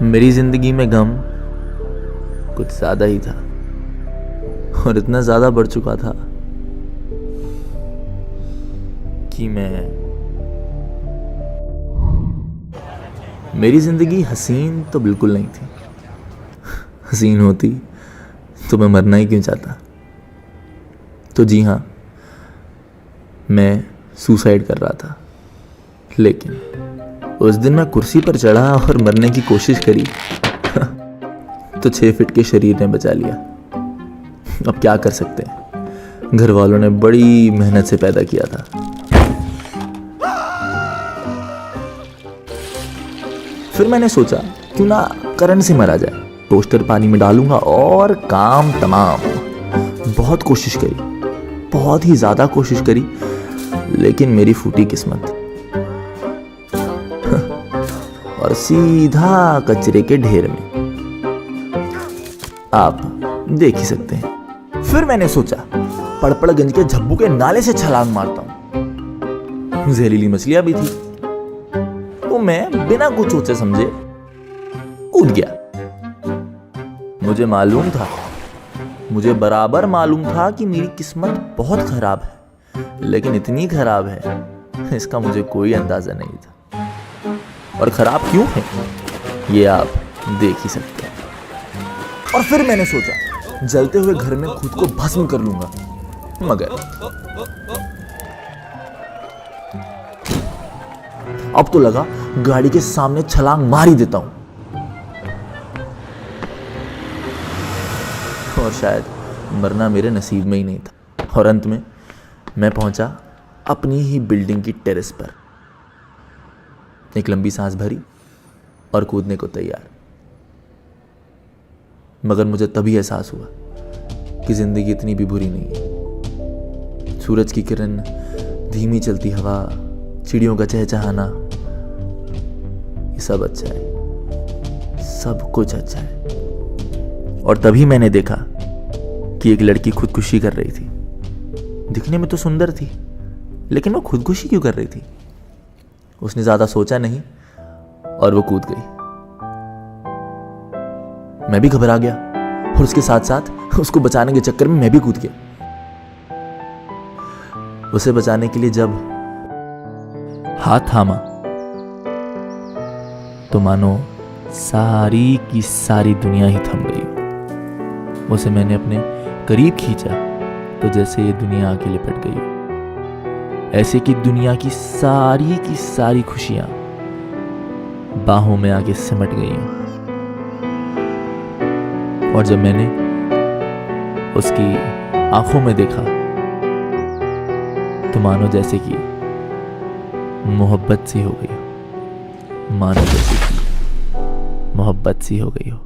मेरी जिंदगी में गम कुछ ज्यादा ही था और इतना ज्यादा बढ़ चुका था कि मेरी जिंदगी हसीन तो बिल्कुल नहीं थी। हसीन होती तो मैं मरना ही क्यों चाहता। तो जी हाँ, मैं सुसाइड कर रहा था, लेकिन उस दिन मैं कुर्सी पर चढ़ा और मरने की कोशिश करी तो 6 फीट के शरीर ने बचा लिया। अब क्या कर सकते हैं, घर वालों ने बड़ी मेहनत से पैदा किया था। फिर मैंने सोचा क्यों ना करंट से मरा जाए। टोस्टर पानी में डालूंगा और काम तमाम। बहुत कोशिश करी, बहुत ही ज्यादा कोशिश करी, लेकिन मेरी फूटी किस्मत और सीधा कचरे के ढेर में। आप देख ही सकते हैं। फिर मैंने सोचा पड़पड़गंज के झब्बू के नाले से छलांग मारता हूं। जहरीली मछलियां भी थी, तो मैं बिना कुछ सोचे समझे कूद गया। मुझे बराबर मालूम था कि मेरी किस्मत बहुत खराब है, लेकिन इतनी खराब है इसका मुझे कोई अंदाजा नहीं था। और खराब क्यों है ये आप देख ही सकते हैं। और फिर मैंने सोचा जलते हुए घर में खुद को भस्म कर लूंगा, मगर अब तो लगा गाड़ी के सामने छलांग मार ही देता हूं। और शायद मरना मेरे नसीब में ही नहीं था। और अंत में मैं पहुंचा अपनी ही बिल्डिंग की टेरेस पर। एक लंबी सांस भरी और कूदने को तैयार। मगर मुझे तभी एहसास हुआ कि जिंदगी इतनी भी बुरी नहीं है। सूरज की किरण, धीमी चलती हवा, चिड़ियों का चहचहाना, ये सब अच्छा है, सब कुछ अच्छा है। और तभी मैंने देखा कि एक लड़की खुदकुशी कर रही थी। दिखने में तो सुंदर थी, लेकिन वो खुदकुशी क्यों कर रही थी? उसने ज्यादा सोचा नहीं और वो कूद गई। मैं भी घबरा गया और उसके साथ साथ उसको बचाने के चक्कर में मैं भी कूद गया। उसे बचाने के लिए जब हाथ थामा तो मानो सारी की सारी दुनिया ही थम गई। उसे मैंने अपने करीब खींचा तो जैसे ये दुनिया आके लिपट गई, ऐसे कि दुनिया की सारी खुशियां बाहों में आके सिमट गई। और जब मैंने उसकी आंखों में देखा तो मानो जैसे कि मोहब्बत सी हो गई, मानो जैसे कि मोहब्बत सी हो गई हो।